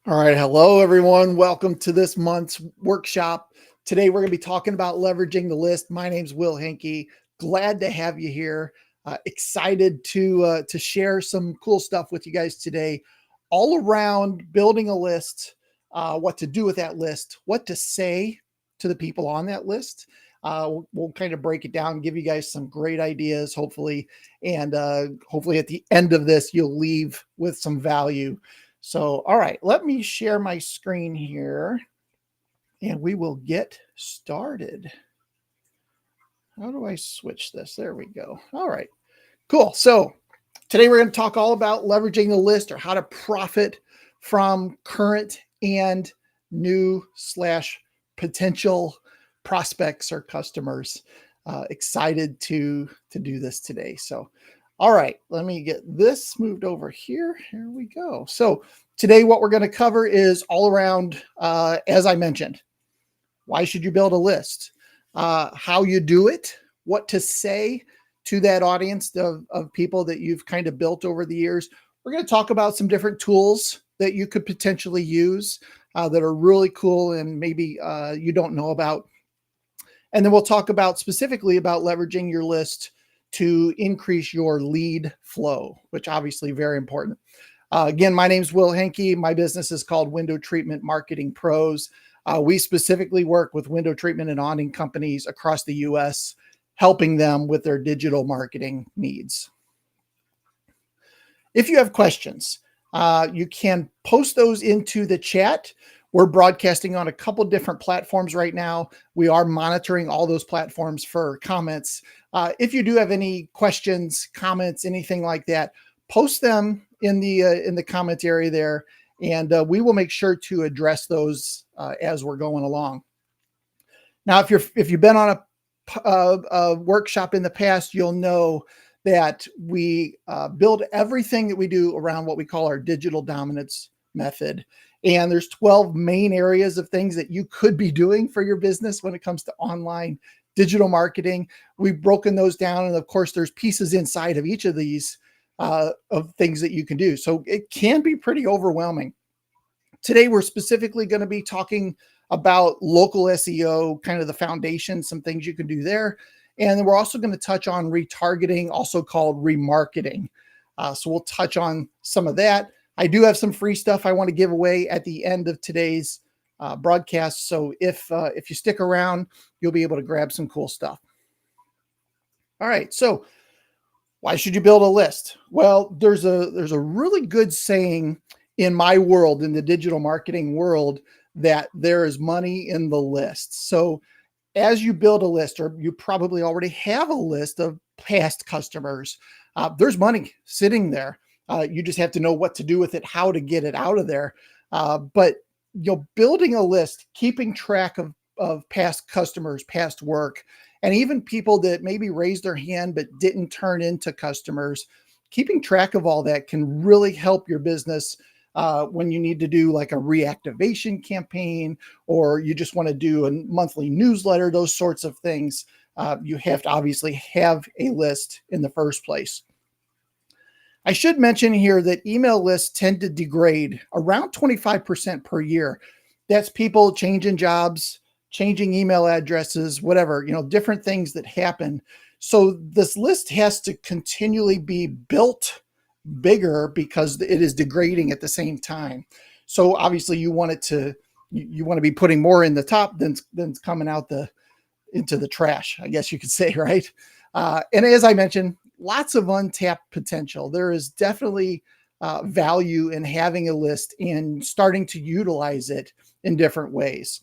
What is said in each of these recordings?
All right. Hello, everyone. Welcome to this month's workshop. Today, we're going to be talking about leveraging the list. My name's Will Henke. Glad to have you here. Excited to share some cool stuff with you guys today, all around building a list, what to do with that list, what to say to the people on that list. We'll kind of break it down, give you guys some great ideas, hopefully, and hopefully at the end of this, you'll leave with some value. So, all right, let me share my screen here and we will get started. How do I switch this? There we go. All right, cool. So today we're going to talk all about leveraging the list, or how to profit from current and new slash potential prospects or customers. Excited to do this today. So all right, let me get this moved over here. Here we go. So today what we're going to cover is all around, as I mentioned, why should you build a list, how you do it, what to say to that audience of people that you've kind of built over the years. We're going to talk about some different tools that you could potentially use that are really cool and maybe you don't know about. And then we'll talk about specifically about leveraging your list to increase your lead flow, which obviously very important. Again, my name's Will Henke. My business is called Window Treatment Marketing Pros. We specifically work with window treatment and awning companies across the US, helping them with their digital marketing needs. If you have questions, you can post those into the chat. We're broadcasting on a couple different platforms right now. We are monitoring all those platforms for comments. If you do have any questions, comments, anything like that, post them in the comment area there, and we will make sure to address those as we're going along. Now, if you've been on a workshop in the past, you'll know that we build everything that we do around what we call our digital dominance method. And there's 12 main areas of things that you could be doing for your business when it comes to online digital marketing. We've broken those down. And of course, there's pieces inside of each of these of things that you can do. So it can be pretty overwhelming. Today, we're specifically going to be talking about local SEO, kind of the foundation, some things you can do there. And then we're also going to touch on retargeting, also called remarketing. So we'll touch on some of that. I do have some free stuff I want to give away at the end of today's broadcast. So if you stick around, you'll be able to grab some cool stuff. All right. So why should you build a list? Well, there's a really good saying in my world, in the digital marketing world, that there is money in the list. So as you build a list, or you probably already have a list of past customers, there's money sitting there. You just have to know what to do with it, how to get it out of there. But building a list, keeping track of past customers, past work, and even people that maybe raised their hand but didn't turn into customers, keeping track of all that can really help your business when you need to do like a reactivation campaign, or you just want to do a monthly newsletter, those sorts of things. You have to obviously have a list in the first place. I should mention here that email lists tend to degrade around 25% per year. That's people changing jobs, changing email addresses, whatever, different things that happen. So this list has to continually be built bigger because it is degrading at the same time. So obviously you want to be putting more in the top than coming out into the trash, I guess you could say, right? And as I mentioned, lots of untapped potential. There is definitely value in having a list and starting to utilize it in different ways.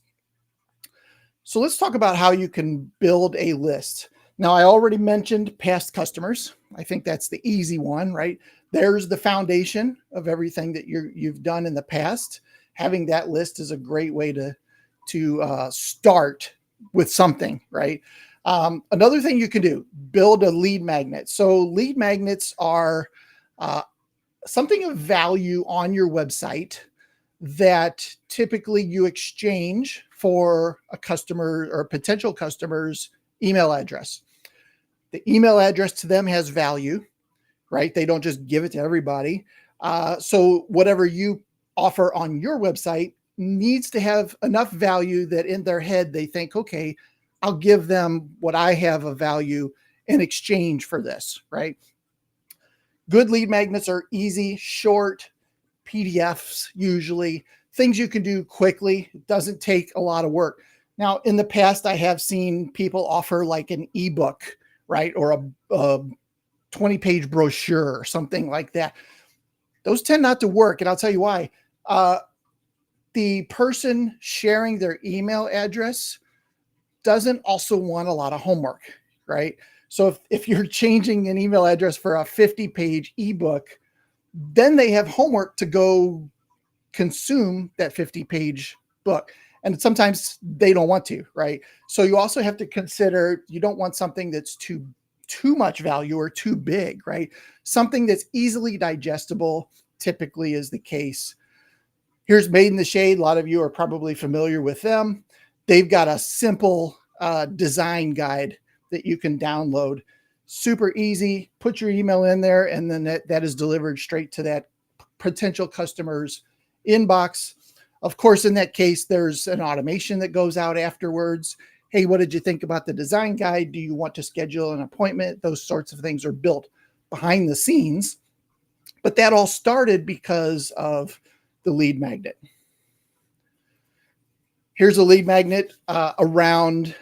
So let's talk about how you can build a list. Now, I already mentioned past customers. I think that's the easy one, right? There's the foundation of everything that you've done in the past. Having that list is a great way to start with something, right? Another thing you can do, build a lead magnet. So lead magnets are something of value on your website that typically you exchange for a customer or potential customer's email address. The email address to them has value, right? They don't just give it to everybody. So whatever you offer on your website needs to have enough value that in their head they think, okay, I'll give them what I have of value in exchange for this, right? Good lead magnets are easy, short, PDFs usually, things you can do quickly. It doesn't take a lot of work. Now, in the past, I have seen people offer like an ebook, right? Or a 20-page brochure or something like that. Those tend not to work, and I'll tell you why. The person sharing their email address doesn't also want a lot of homework, right? So if you're changing an email address for a 50-page ebook, then they have homework to go consume that 50-page book. And sometimes they don't want to, right? So you also have to consider, you don't want something that's too much value or too big, right? Something that's easily digestible typically is the case. Here's Made in the Shade. A lot of you are probably familiar with them. They've got a simple design guide that you can download. Super easy. Put your email in there, and then that is delivered straight to that potential customer's inbox. Of course, in that case, there's an automation that goes out afterwards. Hey, what did you think about the design guide? Do you want to schedule an appointment? Those sorts of things are built behind the scenes. But that all started because of the lead magnet. Here's a lead magnet around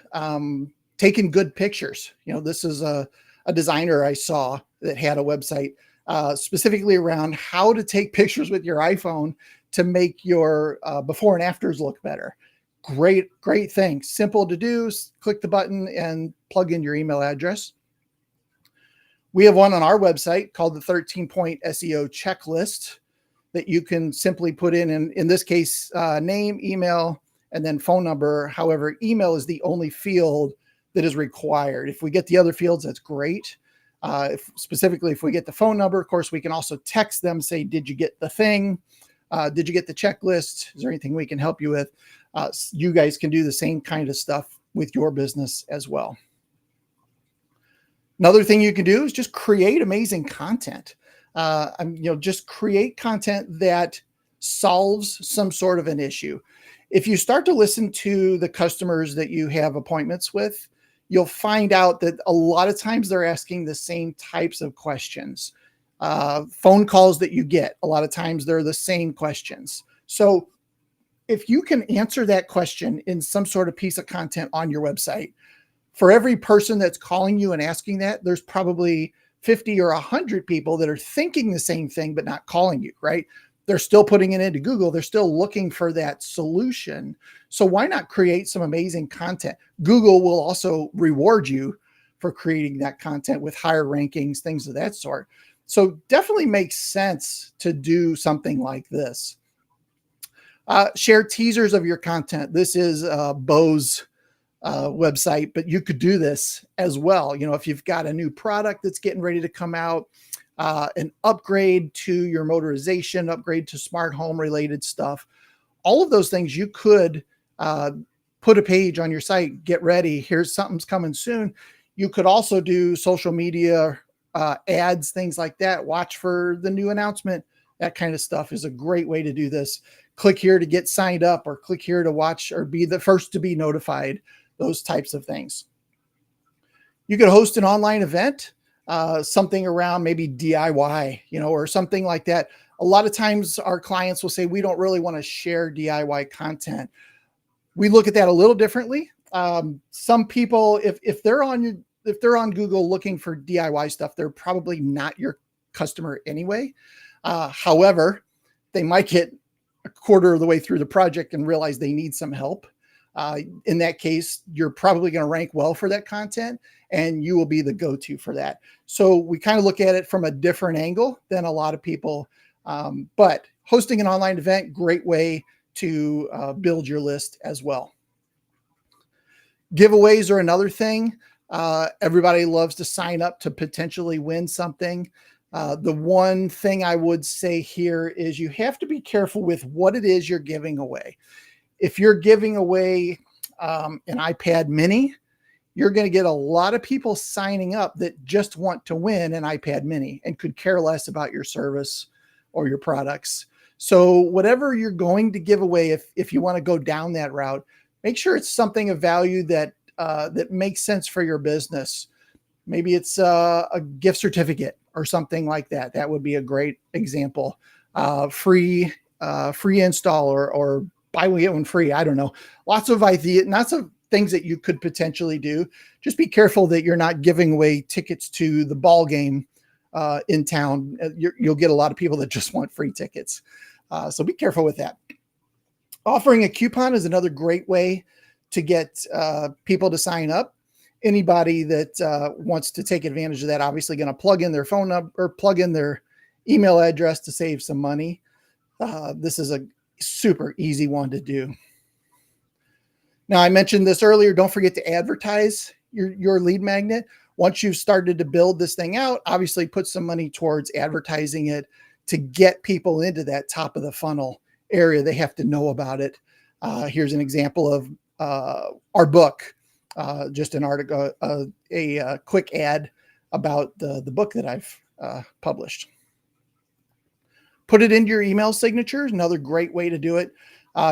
taking good pictures. This is a designer I saw that had a website specifically around how to take pictures with your iPhone to make your before and afters look better. Great thing. Simple to do. Click the button and plug in your email address. We have one on our website called the 13-point SEO checklist that you can simply put in this case, name, email, and then phone number. However, email is the only field that is required. If we get the other fields, that's great. Specifically, if we get the phone number, of course, we can also text them, say, did you get the thing? Did you get the checklist? Is there anything we can help you with? You guys can do the same kind of stuff with your business as well. Another thing you can do is just create amazing content. Just create content that solves some sort of an issue. If you start to listen to the customers that you have appointments with, you'll find out that a lot of times they're asking the same types of questions. Phone calls that you get, a lot of times they're the same questions. So if you can answer that question in some sort of piece of content on your website, for every person that's calling you and asking that, there's probably 50 or 100 people that are thinking the same thing, but not calling you, right? They're still putting it into Google. They're still looking for that solution. So why not create some amazing content? Google will also reward you for creating that content with higher rankings, things of that sort. So definitely makes sense to do something like this. Share teasers of your content. This is Bo's website, but you could do this as well. If you've got a new product that's getting ready to come out, an upgrade to your motorization, upgrade to smart home related stuff, all of those things you could put a page on your site, get ready, here's something's coming soon. You could also do social media ads, things like that. Watch for the new announcement. That kind of stuff is a great way to do this. Click here to get signed up, or click here to watch or be the first to be notified, those types of things. You could host an online event, something around maybe DIY, or something like that. A lot of times our clients will say, we don't really want to share DIY content. We look at that a little differently. Some people, if they're on Google looking for DIY stuff, they're probably not your customer anyway. However, they might get a quarter of the way through the project and realize they need some help. In that case, you're probably going to rank well for that content, and you will be the go-to for that. So we kind of look at it from a different angle than a lot of people. But hosting an online event, great way to build your list as well. Giveaways are another thing. Everybody loves to sign up to potentially win something. The one thing I would say here is you have to be careful with what it is you're giving away. If you're giving away an iPad mini, you're going to get a lot of people signing up that just want to win an iPad mini and could care less about your service or your products. So whatever you're going to give away, if you want to go down that route, make sure it's something of value that that makes sense for your business. Maybe it's a gift certificate or something like that. That would be a great example. Free install or buy one get one free. I don't know. Lots of things that you could potentially do. Just be careful that you're not giving away tickets to the ball game in town. You'll get a lot of people that just want free tickets. So be careful with that. Offering a coupon is another great way to get people to sign up. Anybody that wants to take advantage of that, obviously going to plug in their phone number or plug in their email address to save some money. This is a super easy one to do. Now, I mentioned this earlier. Don't forget to advertise your lead magnet. Once you've started to build this thing out, obviously put some money towards advertising it to get people into that top of the funnel area. They have to know about it. Here's an example of our book, just an article, a quick ad about the book that I've published. Put it into your email signature. Another great way to do it.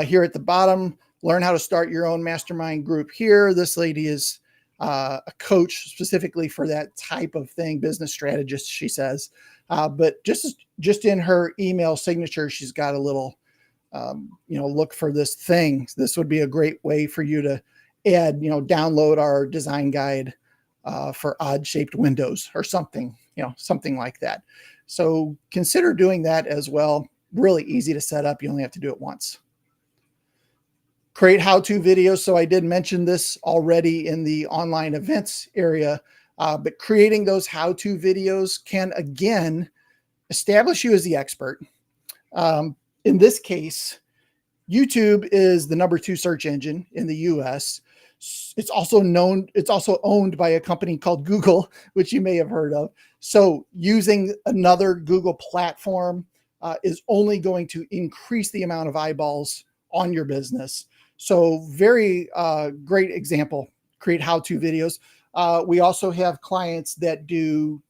Here at the bottom, learn how to start your own mastermind group here. This lady is a coach specifically for that type of thing, business strategist, she says. But just in her email signature, she's got a little, look for this thing. This would be a great way for you to add, download our design guide for odd shaped windows or something, something like that. So consider doing that as well. Really easy to set up. You only have to do it once. Create how-to videos. So I did mention this already in the online events area, but creating those how-to videos can, again, establish you as the expert. In this case, YouTube is the #2 search engine in the US. It's also owned by a company called Google, which you may have heard of. So using another Google platform is only going to increase the amount of eyeballs on your business. So very great example, create how-to videos. We also have clients that do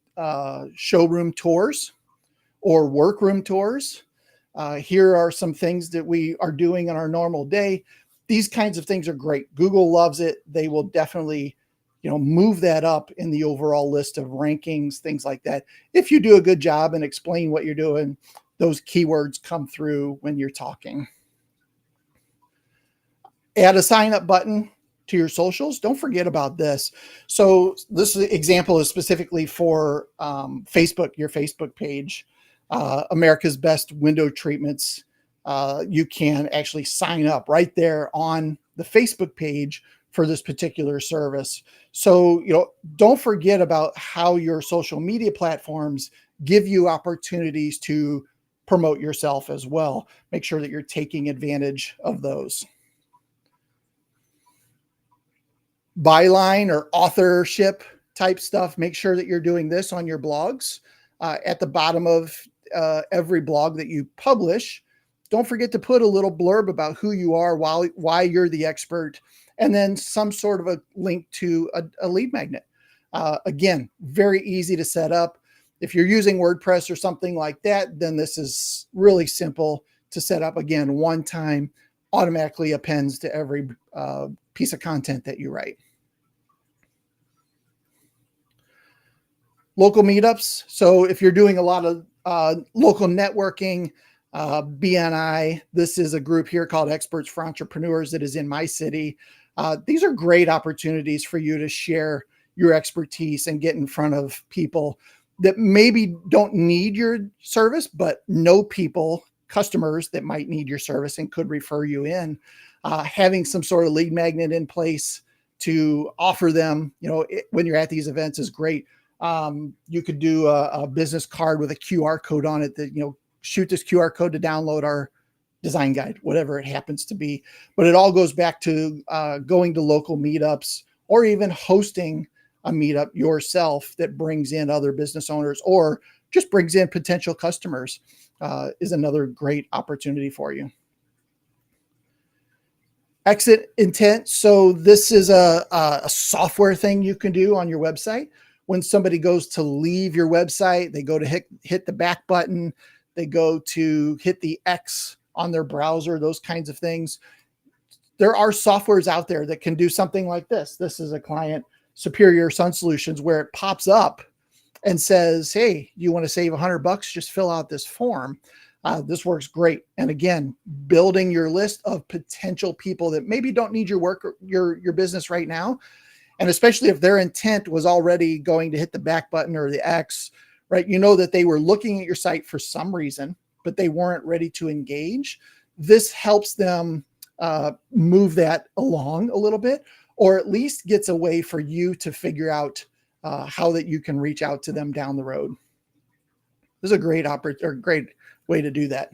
showroom tours or workroom tours. Here are some things that we are doing in our normal day. These kinds of things are great. Google loves it. They will definitely, move that up in the overall list of rankings, things like that. If you do a good job and explain what you're doing, those keywords come through when you're talking. Add a sign up button to your socials. Don't forget about this. So this example is specifically for Facebook, your Facebook page, America's Best Window Treatments. You can actually sign up right there on the Facebook page for this particular service. So, don't forget about how your social media platforms give you opportunities to promote yourself as well. Make sure that you're taking advantage of those. Byline or authorship type stuff. Make sure that you're doing this on your blogs. At the bottom of every blog that you publish, don't forget to put a little blurb about who you are, why you're the expert, and then some sort of a link to a lead magnet. Again, very easy to set up. If you're using WordPress or something like that, then this is really simple to set up. Again, one time, automatically appends to every piece of content that you write. Local meetups. So if you're doing a lot of local networking, BNI, this is a group here called Experts for Entrepreneurs that is in my city. These are great opportunities for you to share your expertise and get in front of people that maybe don't need your service, but know people, customers that might need your service and could refer you in. Having some sort of lead magnet in place to offer them, when you're at these events is great. You could do a business card with a QR code on it that, shoot this QR code to download our design guide, whatever it happens to be. But it all goes back to going to local meetups or even hosting a meetup yourself that brings in other business owners or just brings in potential customers is another great opportunity for you. Exit intent. So this is a software thing you can do on your website. When somebody goes to leave your website, they go to hit the back button. they go to hit the X on their browser, those kinds of things. There are softwares out there that can do something like this. This is a client, Superior Sun Solutions, where it pops up and says, hey, you want to save $100? Just fill out this form. This works great. And again, building your list of potential people that maybe don't need your work or your business right now. And especially if their intent was already going to hit the back button or the X, right? You know that they were looking at your site for some reason, but they weren't ready to engage. This helps them move that along a little bit, or at least gets a way for you to figure out how that you can reach out to them down the road. This is a great great way to do that.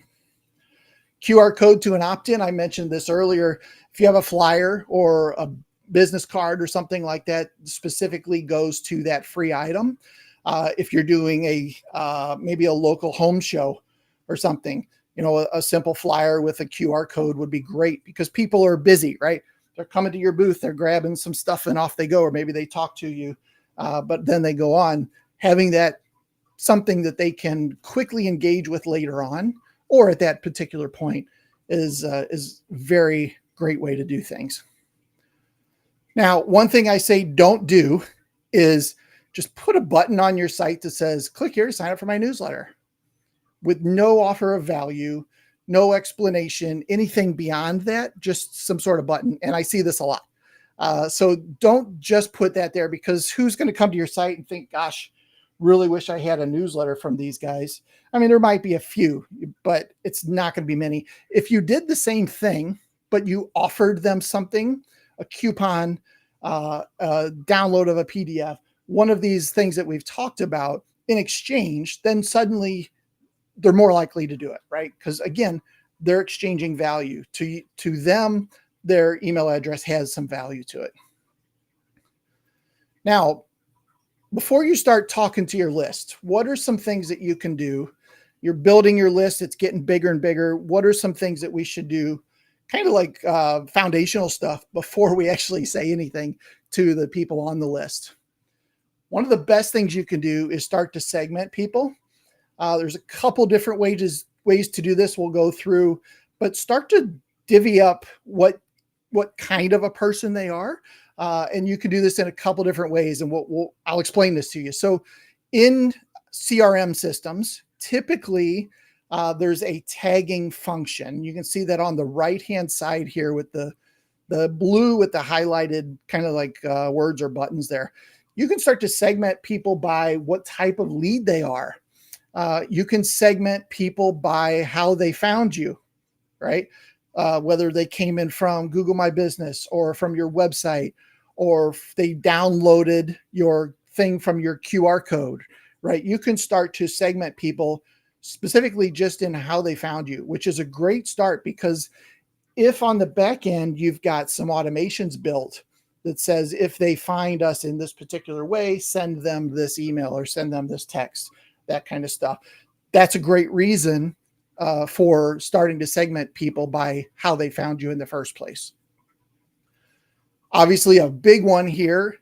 QR code to an opt-in. I mentioned this earlier. If you have a flyer or a business card or something like that, specifically goes to that free item. If you're doing maybe a local home show or something, a simple flyer with a QR code would be great, because people are busy, right? They're coming to your booth, they're grabbing some stuff and off they go, or maybe they talk to you, but then they go on. Having that something that they can quickly engage with later on, or at that particular point, is very great way to do things. Now, one thing I say don't do is just put a button on your site that says, click here to sign up for my newsletter, with no offer of value, no explanation, anything beyond that, just some sort of button. And I see this a lot. So don't just put that there, because who's going to come to your site and think, gosh, really wish I had a newsletter from these guys? I mean, there might be a few, but it's not going to be many. If you did the same thing, but you offered them something, a coupon, a download of a PDF, one of these things that we've talked about in exchange, then suddenly they're more likely to do it, right? Because again, they're exchanging value to them. Their email address has some value to it. Now, before you start talking to your list, what are some things that you can do? You're building your list. It's getting bigger and bigger. What are some things that we should do, kind of like foundational stuff, before we actually say anything to the people on the list? One of the best things you can do is start to segment people. There's a couple different ways to do this we'll go through, but start to divvy up what kind of a person they are. And you can do this in a couple different ways, and I'll explain this to you. So in CRM systems, typically there's a tagging function. You can see that on the right-hand side here with the blue with the highlighted kind of like words or buttons there. You can start to segment people by what type of lead they are. You can segment people by how they found you, right? Whether they came in from Google My Business or from your website, or if they downloaded your thing from your QR code, right? You can start to segment people specifically just in how they found you, which is a great start, because if on the back end you've got some automations built that says, if they find us in this particular way, send them this email or send them this text, that kind of stuff. That's a great reason for starting to segment people by how they found you in the first place. Obviously, a big one here,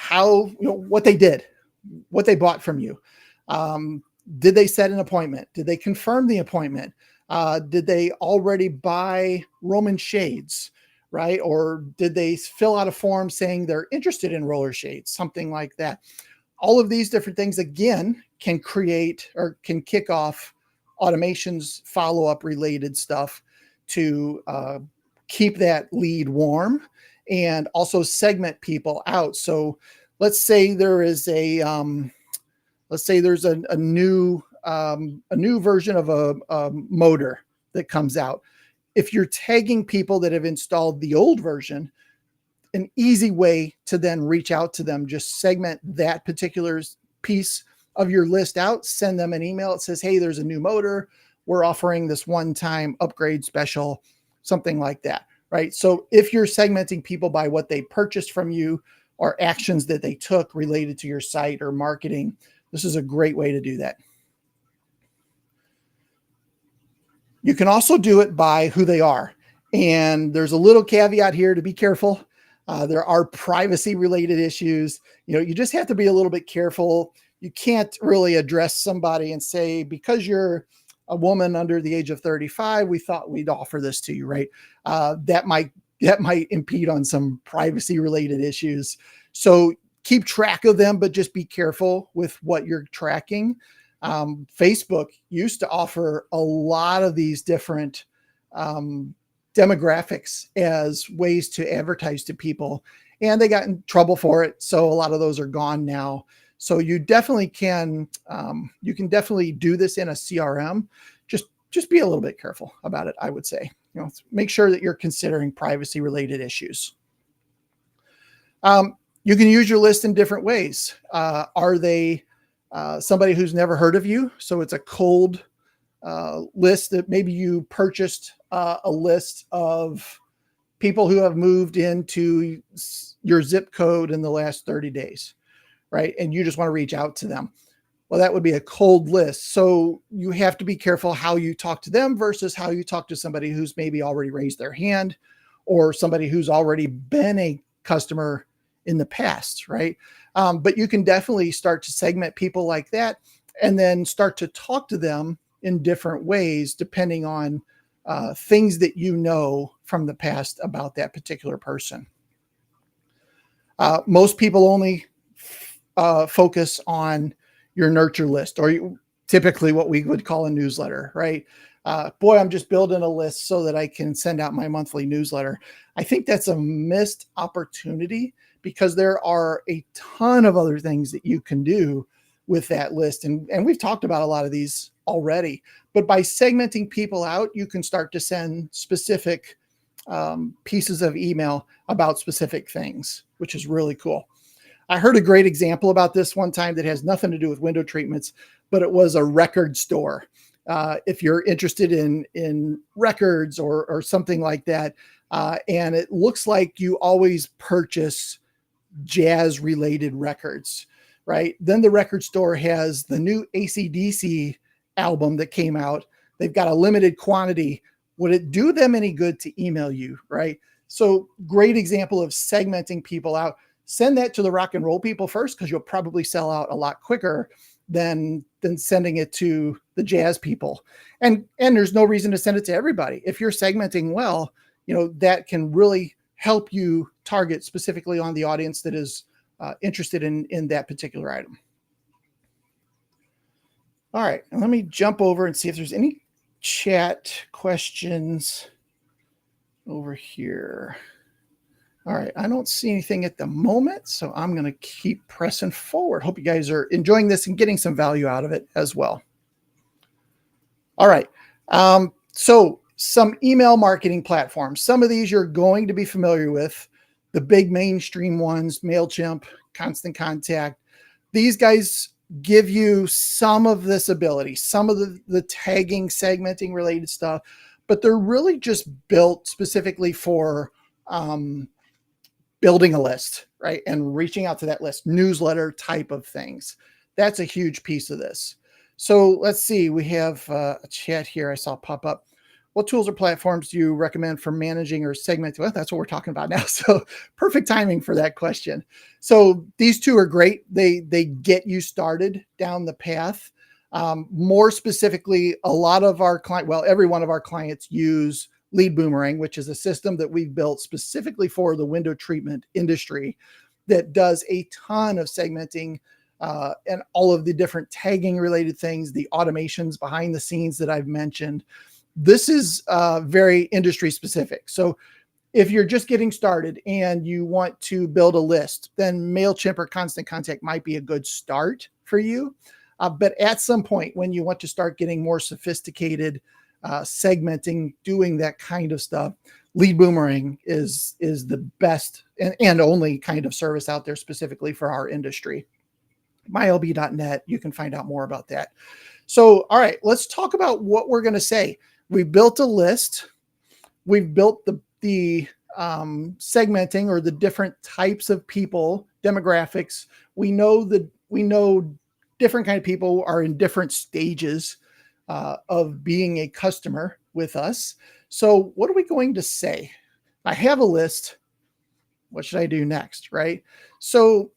what they did, what they bought from you. Did they set an appointment? Did they confirm the appointment? Did they already buy Roman shades, right? Or did they fill out a form saying they're interested in roller shades, something like that? All of these different things, again, can create or can kick off automations, follow-up related stuff to keep that lead warm, and also segment people out. So let's say there is there's a new version of a motor that comes out. If you're tagging people that have installed the old version, an easy way to then reach out to them, just segment that particular piece of your list out, send them an email. It says, hey, there's a new motor. We're offering this one-time upgrade special, something like that, right? So if you're segmenting people by what they purchased from you or actions that they took related to your site or marketing, this is a great way to do that. You can also do it by who they are. And there's a little caveat here to be careful. There are privacy related issues. You just have to be a little bit careful. You can't really address somebody and say, because you're a woman under the age of 35, we thought we'd offer this to you, right? That might impede on some privacy related issues. So keep track of them, but just be careful with what you're tracking. Facebook used to offer a lot of these different demographics as ways to advertise to people, and they got in trouble for it. So a lot of those are gone now. So you definitely can definitely do this in a CRM. Just be a little bit careful about it, I would say. Make sure that you're considering privacy related issues. You can use your list in different ways. Are they somebody who's never heard of you? So it's a cold list that maybe you purchased a list of people who have moved into your zip code in the last 30 days, right? And you just want to reach out to them. Well, that would be a cold list. So you have to be careful how you talk to them versus how you talk to somebody who's maybe already raised their hand or somebody who's already been a customer in the past, right? But you can definitely start to segment people like that and then start to talk to them in different ways, depending on things that you know from the past about that particular person. Most people only focus on your nurture list, or typically what we would call a newsletter, right? Boy, I'm just building a list so that I can send out my monthly newsletter. I think that's a missed opportunity because there are a ton of other things that you can do with that list. And we've talked about a lot of these already, but by segmenting people out, you can start to send specific pieces of email about specific things, which is really cool. I heard a great example about this one time that has nothing to do with window treatments, but it was a record store. If you're interested in records or something like that, and it looks like you always purchase jazz related records, right? Then the record store has the new AC/DC album that came out. They've got a limited quantity. Would it do them any good to email you, right? So great example of segmenting people out. Send that to the rock and roll people first, because you'll probably sell out a lot quicker than sending it to the jazz people. And there's no reason to send it to everybody. If you're segmenting well, that can really help you target specifically on the audience that is interested in that particular item. All right, and let me jump over and see if there's any chat questions over here. All right, I don't see anything at the moment, so I'm going to keep pressing forward. Hope you guys are enjoying this and getting some value out of it as well. All right, so some email marketing platforms. Some of these you're going to be familiar with. The big mainstream ones, MailChimp, Constant Contact. These guys give you some of this ability, some of the tagging, segmenting related stuff, but they're really just built specifically for building a list, right? And reaching out to that list, newsletter type of things. That's a huge piece of this. So let's see, we have a chat here I saw pop up. What tools or platforms do you recommend for managing or segmenting? Well, that's what we're talking about now. So perfect timing for that question. So these two are great. They get you started down the path. More specifically, a lot of our every one of our clients use Lead Boomerang, which is a system that we've built specifically for the window treatment industry that does a ton of segmenting and all of the different tagging related things, the automations behind the scenes that I've mentioned. This is very industry specific. So if you're just getting started and you want to build a list, then MailChimp or Constant Contact might be a good start for you. But at some point when you want to start getting more sophisticated segmenting, doing that kind of stuff, Lead Boomerang is the best and only kind of service out there specifically for our industry. MyLB.net, you can find out more about that. So, all right, let's talk about what we're going to say. We built a list. We've built the segmenting or the different types of people, demographics. We know different kind of people are in different stages of being a customer with us. So what are we going to say? I have a list. What should I do next, right? So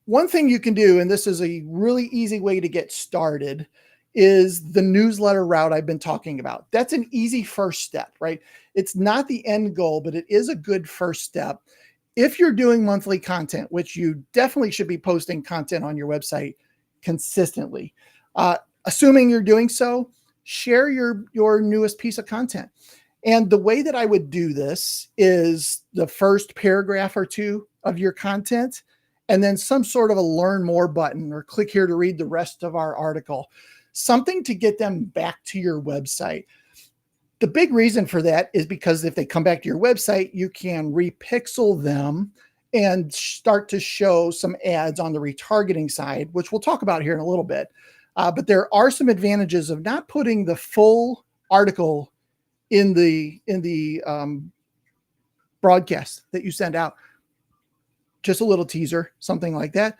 one thing you can do, and this is a really easy way to get started, is the newsletter route I've been talking about. That's an easy first step, right? It's not the end goal, but it is a good first step. If you're doing monthly content, which you definitely should be posting content on your website consistently, assuming you're doing so, share your newest piece of content. And the way that I would do this is the first paragraph or two of your content, and then some sort of a learn more button or click here to read the rest of our article, something to get them back to your website. The big reason for that is because if they come back to your website, you can repixel them and start to show some ads on the retargeting side, which we'll talk about here in a little bit. But there are some advantages of not putting the full article in the broadcast that you send out. Just a little teaser, something like that.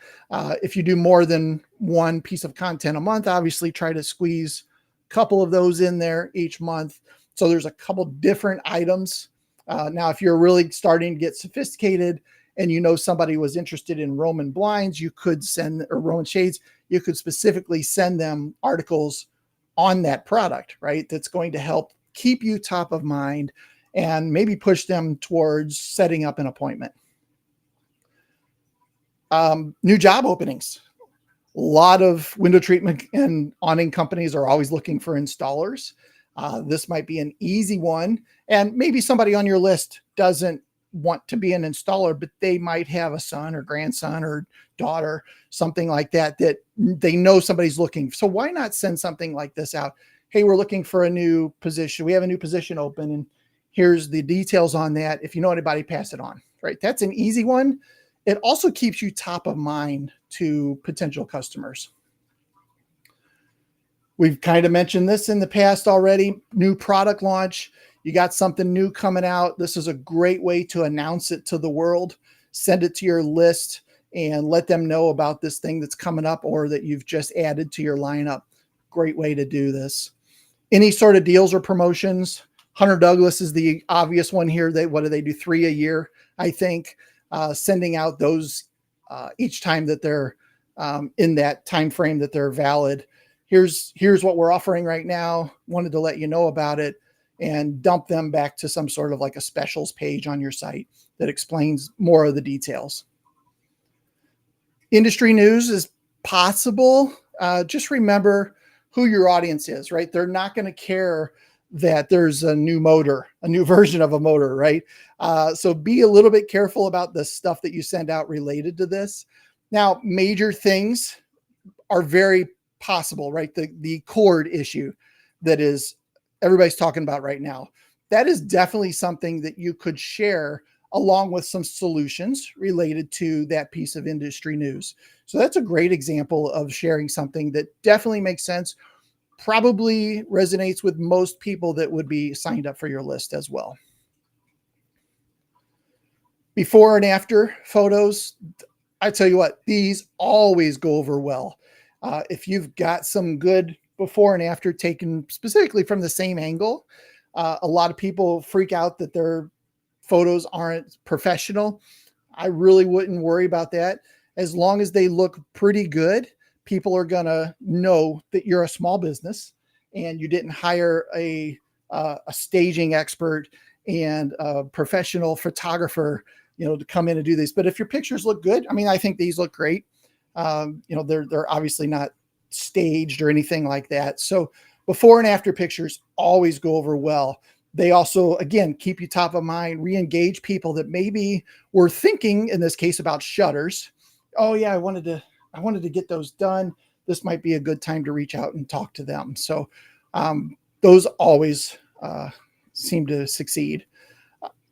If you do more than one piece of content a month, obviously try to squeeze a couple of those in there each month. So there's a couple different items. Now, if you're really starting to get sophisticated and you know somebody was interested in Roman blinds, you could send, or Roman shades, you could specifically send them articles on that product, right? That's going to help keep you top of mind and maybe push them towards setting up an appointment. New job openings. A lot of window treatment and awning companies are always looking for installers. This might be an easy one. And maybe somebody on your list doesn't want to be an installer, but they might have a son or grandson or daughter, something like that, that they know somebody's looking. So why not send something like this out? Hey, we're looking for a new position. We have a new position open, and here's the details on that. If you know anybody, pass it on, right? That's an easy one. It also keeps you top of mind to potential customers. We've kind of mentioned this in the past already. New product launch. You got something new coming out. This is a great way to announce it to the world. Send it to your list and let them know about this thing that's coming up or that you've just added to your lineup. Great way to do this. Any sort of deals or promotions. Hunter Douglas is the obvious one here. What do they do? 3 a year, I think. Sending out those each time that they're in that time frame that they're valid. Here's what we're offering right now. Wanted to let you know about it, and dump them back to some sort of like a specials page on your site that explains more of the details. Industry news is possible. Just remember who your audience is, right? They're not going to care that there's a new motor, a new version of a motor, right? So be a little bit careful about the stuff that you send out related to this. Now, major things are very possible, right? The cord issue that is everybody's talking about right now. That is definitely something that you could share along with some solutions related to that piece of industry news. So that's a great example of sharing something that definitely makes sense. Probably resonates with most people that would be signed up for your list as well. Before and after photos, I tell you what, these always go over well. If you've got some good before and after taken specifically from the same angle, a lot of people freak out that their photos aren't professional. I really wouldn't worry about that. As long as they look pretty good, people are going to know that you're a small business and you didn't hire a staging expert and a professional photographer, to come in and do this. But if your pictures look good, I mean, I think these look great. They're obviously not staged or anything like that. So before and after pictures always go over well. They also, again, keep you top of mind, re-engage people that maybe were thinking in this case about shutters. Oh yeah, I wanted to get those done. This might be a good time to reach out and talk to them. So those always seem to succeed.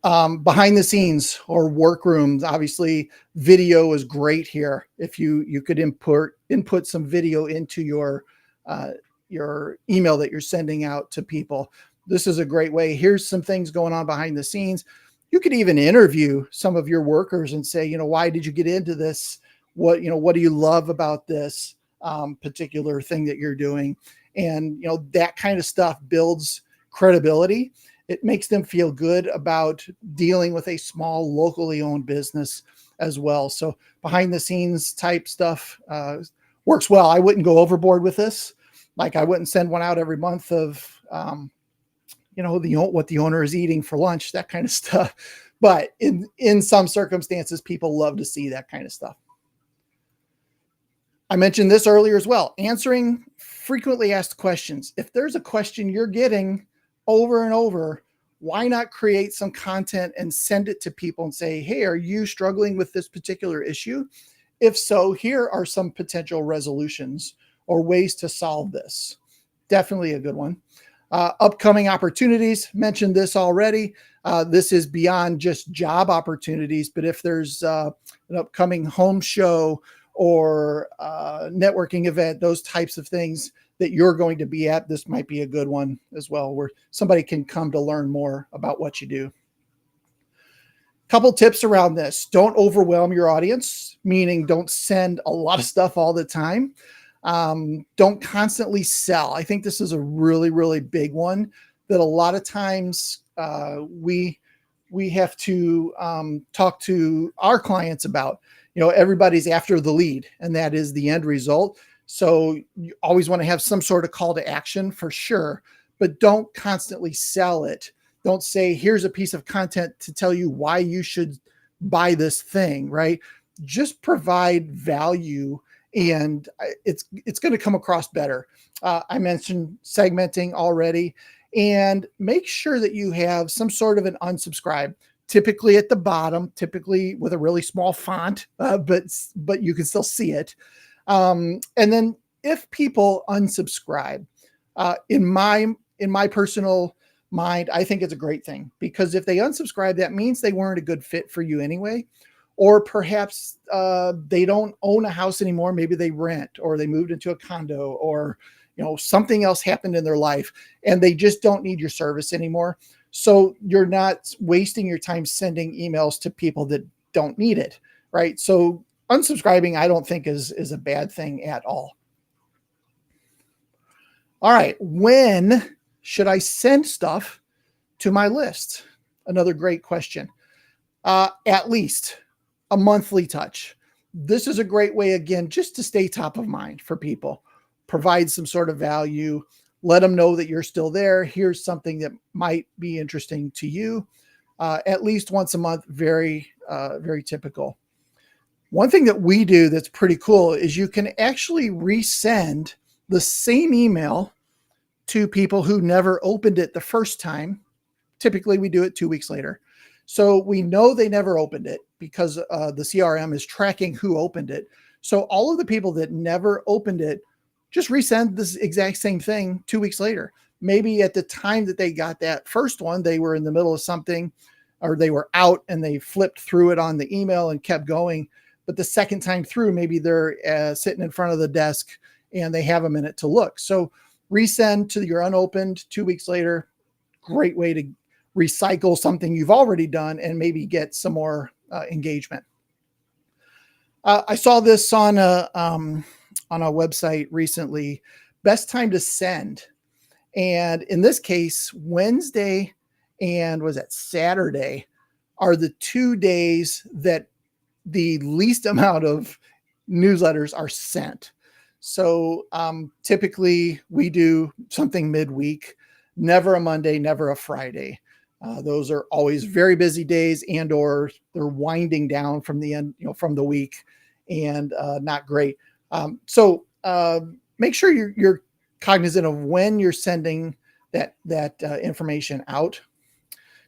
Behind the scenes or workrooms, obviously video is great here. If you could input some video into your email that you're sending out to people. This is a great way. Here's some things going on behind the scenes. You could even interview some of your workers and say, why did you get into this? What do you love about this particular thing that you're doing? And, that kind of stuff builds credibility. It makes them feel good about dealing with a small locally owned business as well. So behind the scenes type stuff works well. I wouldn't go overboard with this. Like I wouldn't send one out every month of, what the owner is eating for lunch, that kind of stuff. But in some circumstances, people love to see that kind of stuff. I mentioned this earlier as well, answering frequently asked questions. If there's a question you're getting over and over, why not create some content and send it to people and say, hey, are you struggling with this particular issue? If so, here are some potential resolutions or ways to solve this. Definitely a good one. Upcoming opportunities, mentioned this already. This is beyond just job opportunities, but if there's an upcoming home show or networking event, those types of things that you're going to be at, this might be a good one as well, where somebody can come to learn more about what you do. Couple tips around this. Don't overwhelm your audience, meaning don't send a lot of stuff all the time. Don't constantly sell. I think this is a really, really big one that a lot of times we have to talk to our clients about. Everybody's after the lead, and that is the end result. So you always want to have some sort of call to action for sure, but don't constantly sell it. Don't say, here's a piece of content to tell you why you should buy this thing, right? Just provide value, and it's going to come across better. I mentioned segmenting already, and make sure that you have some sort of an unsubscribe, typically at the bottom, typically with a really small font, but you can still see it. And then if people unsubscribe, in my personal mind, I think it's a great thing, because if they unsubscribe, that means they weren't a good fit for you anyway. Or perhaps they don't own a house anymore. Maybe they rent, or they moved into a condo, or something else happened in their life and they just don't need your service anymore. So you're not wasting your time sending emails to people that don't need it, right? So unsubscribing, I don't think is a bad thing at all. All right, when should I send stuff to my list? Another great question. At least a monthly touch. This is a great way, again, just to stay top of mind for people. Provide some sort of value. Let them know that you're still there. Here's something that might be interesting to you. At least once a month, very typical. One thing that we do that's pretty cool is you can actually resend the same email to people who never opened it the first time. Typically, we do it 2 weeks later. So we know they never opened it because the CRM is tracking who opened it. So all of the people that never opened it, just resend this exact same thing 2 weeks later. Maybe at the time that they got that first one, they were in the middle of something, or they were out and they flipped through it on the email and kept going. But the second time through, maybe they're sitting in front of the desk and they have a minute to look. So resend to your unopened 2 weeks later. Great way to recycle something you've already done and maybe get some more engagement. I saw this on a website recently. Best time to send, and in this case, Wednesday and was that Saturday are the 2 days that the least amount of newsletters are sent. So typically we do something midweek, never a Monday, never a Friday. Those are always very busy days, and or they're winding down from the end, from the week, and not great. So make sure you're cognizant of when you're sending that information out.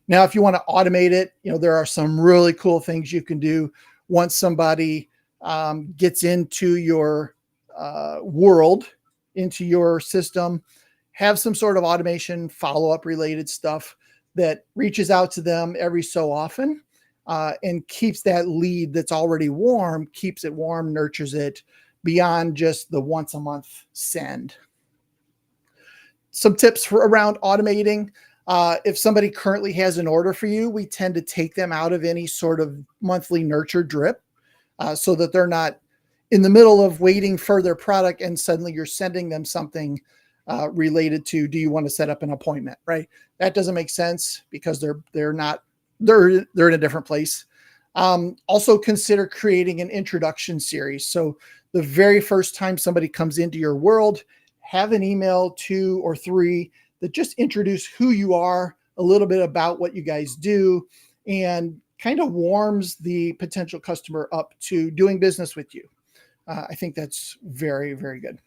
Now, if you want to automate it, there are some really cool things you can do once somebody gets into your world, into your system. Have some sort of automation, follow-up related stuff that reaches out to them every so often and keeps that lead that's already warm, keeps it warm, nurtures it beyond just the once a month send. Some tips around automating. If somebody currently has an order for you, we tend to take them out of any sort of monthly nurture drip so that they're not in the middle of waiting for their product and suddenly you're sending them something related to, do you want to set up an appointment, right? That doesn't make sense because they're in a different place. Also consider creating an introduction series. So the very first time somebody comes into your world, have an email, 2 or 3, that just introduce who you are, a little bit about what you guys do, and kind of warms the potential customer up to doing business with you. I think that's very, very good.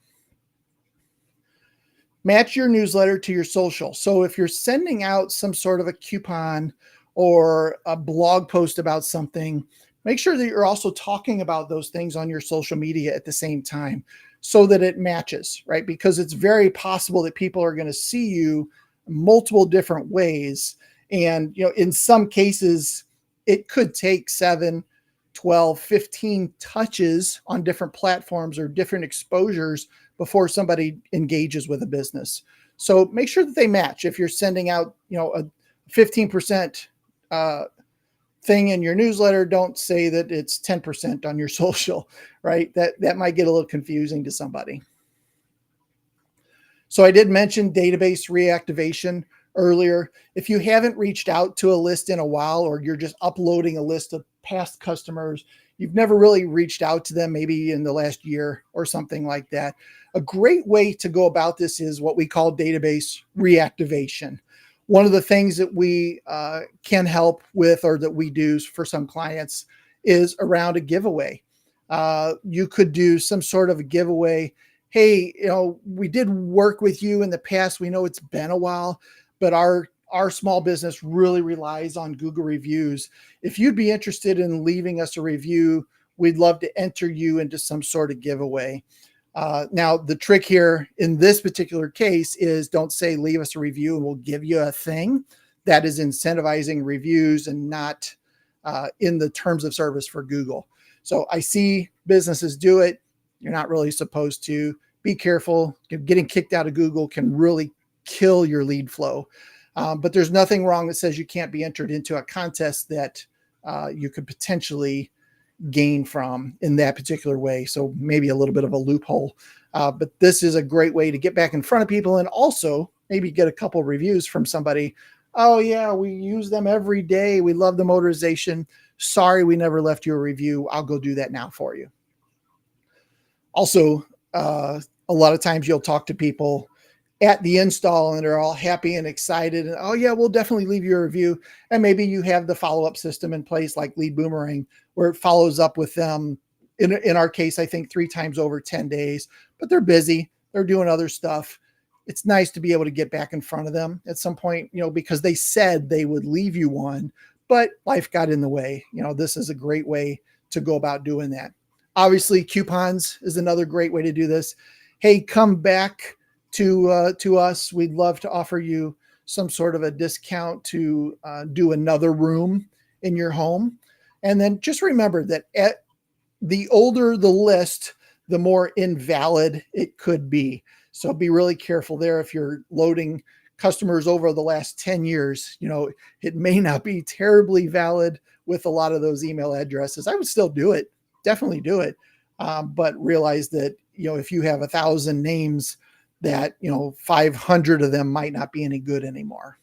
Match your newsletter to your social. So if you're sending out some sort of a coupon or a blog post about something, make sure that you're also talking about those things on your social media at the same time so that it matches, right? Because it's very possible that people are going to see you multiple different ways. And, in some cases, it could take 7, 12, 15 touches on different platforms or different exposures before somebody engages with a business. So make sure that they match. If you're sending out, a 15% thing in your newsletter, don't say that it's 10% on your social, right? That might get a little confusing to somebody. So I did mention database reactivation earlier. If you haven't reached out to a list in a while, or you're just uploading a list of past customers, you've never really reached out to them, maybe in the last year or something like that. A great way to go about this is what we call database reactivation. One of the things that we can help with, or that we do for some clients, is around a giveaway. You could do some sort of a giveaway. Hey, we did work with you in the past. We know it's been a while, but our small business really relies on Google reviews. If you'd be interested in leaving us a review, we'd love to enter you into some sort of giveaway. Now, the trick here in this particular case is, don't say leave us a review and we'll give you a thing. That is incentivizing reviews and not in the terms of service for Google. So I see businesses do it. You're not really supposed to. Be careful. Getting kicked out of Google can really kill your lead flow. But there's nothing wrong that says you can't be entered into a contest that you could potentially gain from in that particular way. So maybe a little bit of a loophole. But this is a great way to get back in front of people, and also maybe get a couple reviews from somebody. Oh yeah, we use them every day. We love the motorization. Sorry, we never left you a review. I'll go do that now for you. Also, a lot of times you'll talk to people at the install and they're all happy and excited. And, oh yeah, we'll definitely leave you a review. And maybe you have the follow-up system in place like Lead Boomerang, where it follows up with them. In our case, I think 3 times over 10 days, but they're busy. They're doing other stuff. It's nice to be able to get back in front of them at some point, because they said they would leave you one, but life got in the way. This is a great way to go about doing that. Obviously, coupons is another great way to do this. Hey, come back to us. We'd love to offer you some sort of a discount to do another room in your home. And then just remember that the older the list, the more invalid it could be. So be really careful there. If you're loading customers over the last 10 years, it may not be terribly valid with a lot of those email addresses. I would still do it. Definitely do it. But realize that, if you have 1,000 names, that, 500 of them might not be any good anymore.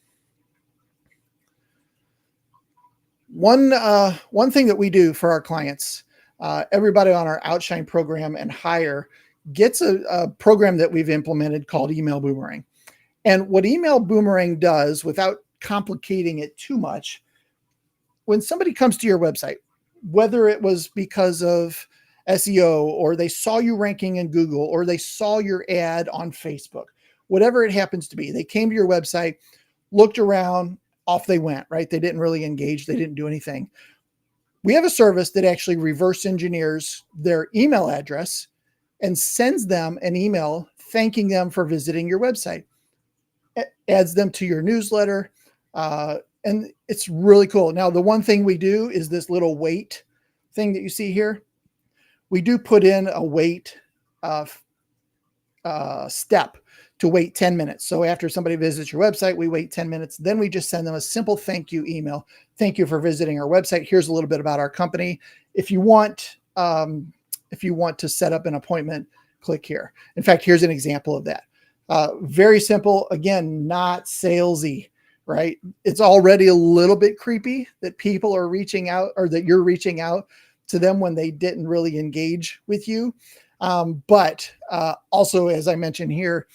One thing that we do for our clients, everybody on our Outshine program and higher gets a program that we've implemented called Email Boomerang. And what Email Boomerang does, without complicating it too much, when somebody comes to your website, whether it was because of SEO, or they saw you ranking in Google, or they saw your ad on Facebook, whatever it happens to be, they came to your website, looked around, off they went, right? They didn't really engage. They didn't do anything. We have a service that actually reverse engineers their email address and sends them an email thanking them for visiting your website. It adds them to your newsletter. And it's really cool. Now, the one thing we do is this little wait thing that you see here. We do put in a wait step to wait 10 minutes. So after somebody visits your website, we wait 10 minutes. Then we just send them a simple thank you email. Thank you for visiting our website. Here's a little bit about our company. If you want to set up an appointment, click here. In fact, here's an example of that. Very simple. Again, not salesy, right? It's already a little bit creepy that people are reaching out, or that you're reaching out to them when they didn't really engage with you. But also, as I mentioned here,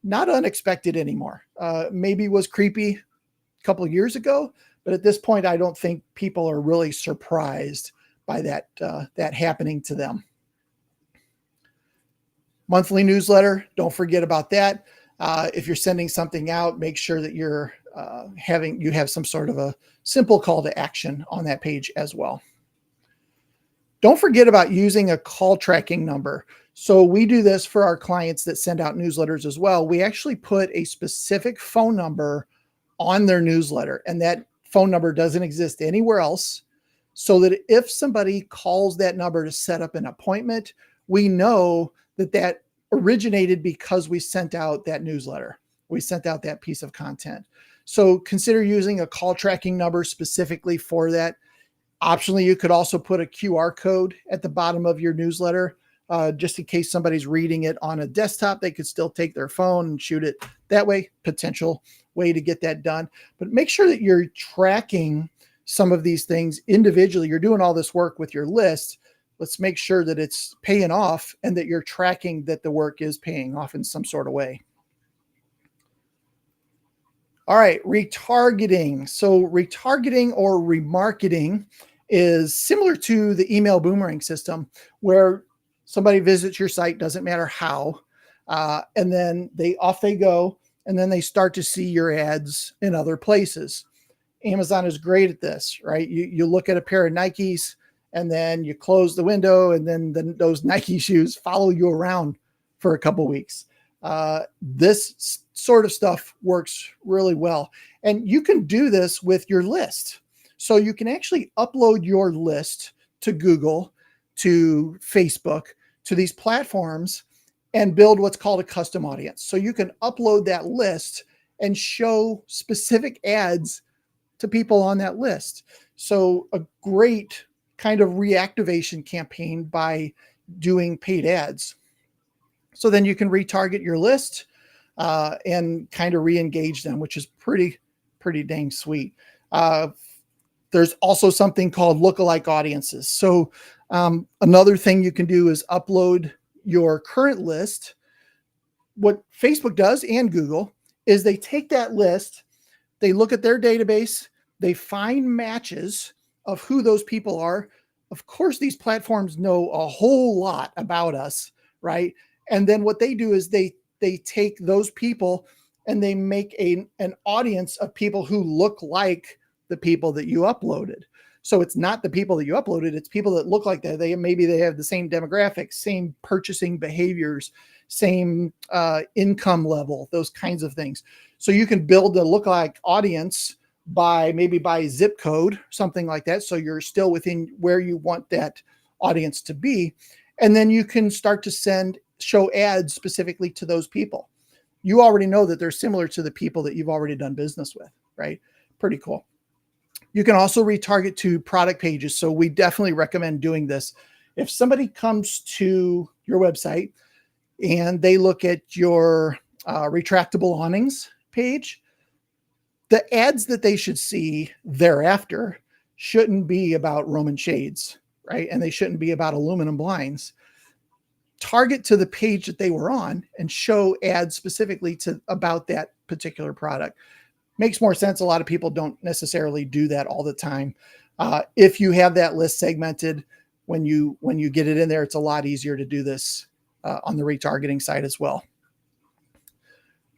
not unexpected anymore. Maybe was creepy a couple of years ago, but at this point, I don't think people are really surprised by that happening to them. Monthly newsletter, don't forget about that. If you're sending something out, make sure that you have some sort of a simple call to action on that page as well. Don't forget about using a call tracking number. So we do this for our clients that send out newsletters as well. We actually put a specific phone number on their newsletter, and that phone number doesn't exist anywhere else, so that if somebody calls that number to set up an appointment, we know that originated because we sent out that newsletter. We sent out that piece of content. So consider using a call tracking number specifically for that. Optionally, you could also put a QR code at the bottom of your newsletter, just in case somebody's reading it on a desktop. They could still take their phone and shoot it that way, potential way to get that done. But make sure that you're tracking some of these things individually. You're doing all this work with your list. Let's make sure that it's paying off and that you're tracking that the work is paying off in some sort of way. All right, retargeting. So retargeting or remarketing is similar to the email boomerang system, where somebody visits your site, doesn't matter how, and then off they go, and then they start to see your ads in other places. Amazon is great at this, right? You look at a pair of Nikes, and then you close the window, and then those Nike shoes follow you around for a couple weeks. This sort of stuff works really well. And you can do this with your list. So you can actually upload your list to Google, to Facebook, to these platforms, and build what's called a custom audience. So you can upload that list and show specific ads to people on that list. So a great kind of reactivation campaign by doing paid ads. So then you can retarget your list and kind of re-engage them, which is pretty dang sweet. There's also something called lookalike audiences. So another thing you can do is upload your current list. What Facebook does and Google is they take that list, they look at their database, they find matches of who those people are. Of course, these platforms know a whole lot about us, right? And then what they do is they take those people and they make an audience of people who look like the people that you uploaded. So it's not the people that you uploaded, it's people that look like that. Maybe they have the same demographics, same purchasing behaviors, same income level, those kinds of things. So you can build a lookalike audience by zip code, something like that. So you're still within where you want that audience to be. And then you can start to show ads specifically to those people. You already know that they're similar to the people that you've already done business with, right? Pretty cool. You can also retarget to product pages. So we definitely recommend doing this. If somebody comes to your website and they look at your retractable awnings page, the ads that they should see thereafter shouldn't be about Roman shades, right? And they shouldn't be about aluminum blinds. Target to the page that they were on and show ads specifically about that particular product. Makes more sense. A lot of people don't necessarily do that all the time. If you have that list segmented, when you get it in there, it's a lot easier to do this on the retargeting side as well.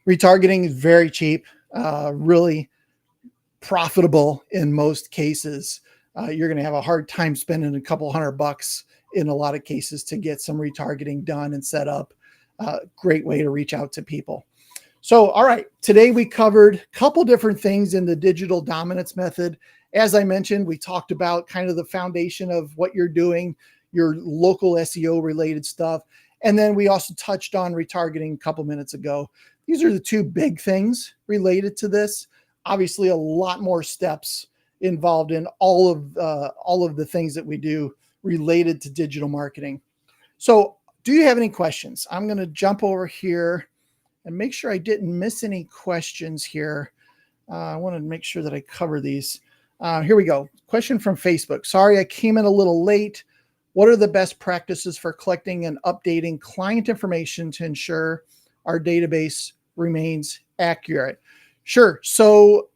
Retargeting is very cheap, really profitable in most cases. You're going to have a hard time spending a couple $100 in a lot of cases to get some retargeting done and set up. Great way to reach out to people. So, all right, today we covered a couple different things in the digital dominance method. As I mentioned, we talked about kind of the foundation of what you're doing, your local SEO related stuff. And then we also touched on retargeting a couple minutes ago. These are the two big things related to this. Obviously, a lot more steps involved in all of the things that we do related to digital marketing. So do you have any questions? I'm going to jump over here and make sure I didn't miss any questions here. I want to make sure that I cover these. Here we go. Question from Facebook. Sorry, I came in a little late. What are the best practices for collecting and updating client information to ensure our database remains accurate? Sure. So,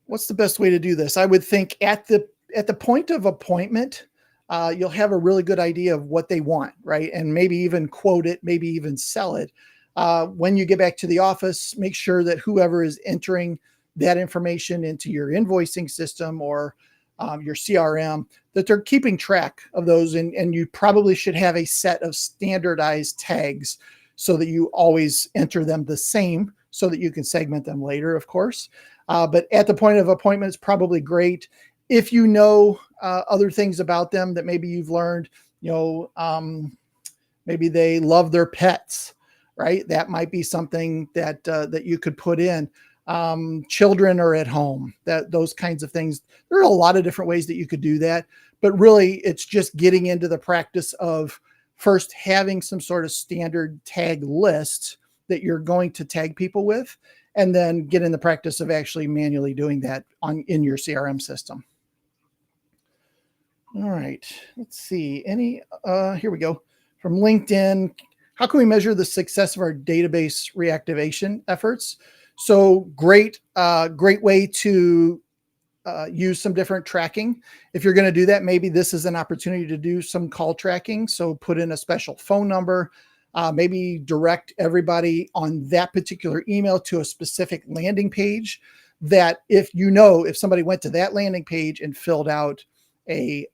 what's the best way to do this? I would think at the point of appointment, you'll have a really good idea of what they want, right? And maybe even quote it, maybe even sell it. When you get back to the office, make sure that whoever is entering that information into your invoicing system or your CRM, that they're keeping track of those. And you probably should have a set of standardized tags so that you always enter them the same so that you can segment them later, of course. But at the point of appointment, it's probably great. If you know other things about them that maybe you've learned, maybe they love their pets, right? That might be something that that you could put in. Children are at home, those kinds of things. There are a lot of different ways that you could do that, but really it's just getting into the practice of first having some sort of standard tag list that you're going to tag people with, and then get in the practice of actually manually doing that in your CRM system. All right, let's see. Here we go. From LinkedIn, how can we measure the success of our database reactivation efforts? So great way to use some different tracking. If you're going to do that, maybe this is an opportunity to do some call tracking. So put in a special phone number, maybe direct everybody on that particular email to a specific landing page that if somebody went to that landing page and filled out a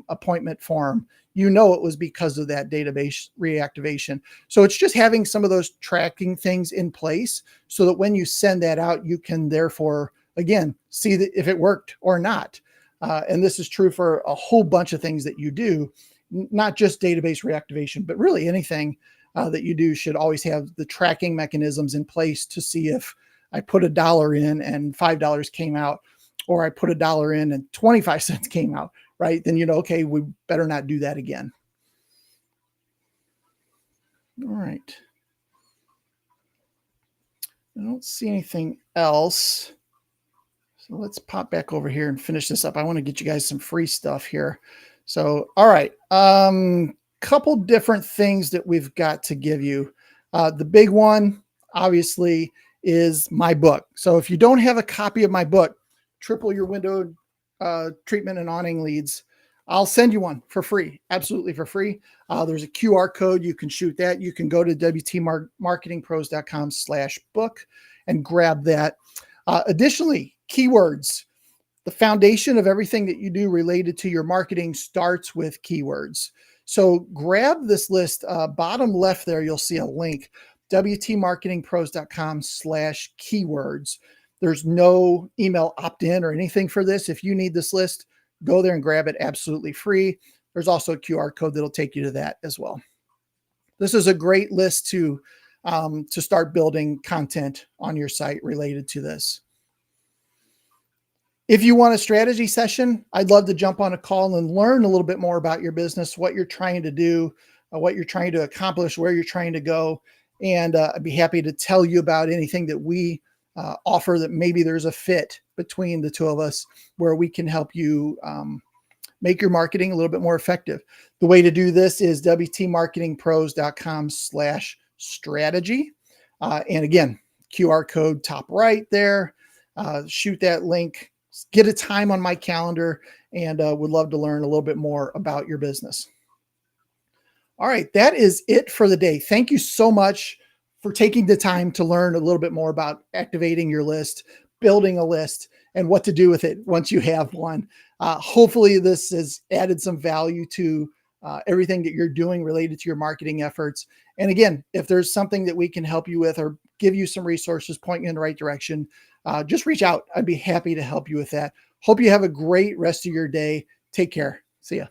appointment form, it was because of that database reactivation. So it's just having some of those tracking things in place so that when you send that out, you can therefore, again, see that if it worked or not. And this is true for a whole bunch of things that you do, not just database reactivation, but really anything that you do should always have the tracking mechanisms in place to see if I put $1 in and $5 came out, or I put $1 in and 25 cents came out, right? Then okay, we better not do that again. All right. I don't see anything else. So let's pop back over here and finish this up. I want to get you guys some free stuff here. So, all right. Couple different things that we've got to give you. The big one, obviously, is my book. So if you don't have a copy of my book, Triple Your Window Treatment and Awning Leads, I'll send you one for free, absolutely for free. There's a QR code. You can shoot that. You can go to wtmarketingpros.com/book and grab that. Additionally, keywords. The foundation of everything that you do related to your marketing starts with keywords. So grab this list. Bottom left there, you'll see a link, wtmarketingpros.com/keywords. There's no email opt-in or anything for this. If you need this list, go there and grab it absolutely free. There's also a QR code that'll take you to that as well. This is a great list to start building content on your site related to this. If you want a strategy session, I'd love to jump on a call and learn a little bit more about your business, what you're trying to do, what you're trying to accomplish, where you're trying to go. And I'd be happy to tell you about anything that we offer that maybe there's a fit between the two of us where we can help you make your marketing a little bit more effective. The way to do this is wtmarketingpros.com/strategy. And again, QR code top right there. Shoot that link. Get a time on my calendar, and would love to learn a little bit more about your business. All right, that is it for the day. Thank you so much for taking the time to learn a little bit more about activating your list, building a list, and what to do with it once you have one. Hopefully this has added some value to everything that you're doing related to your marketing efforts. And again, if there's something that we can help you with or give you some resources, point you in the right direction, just reach out. I'd be happy to help you with that. Hope you have a great rest of your day. Take care. See ya.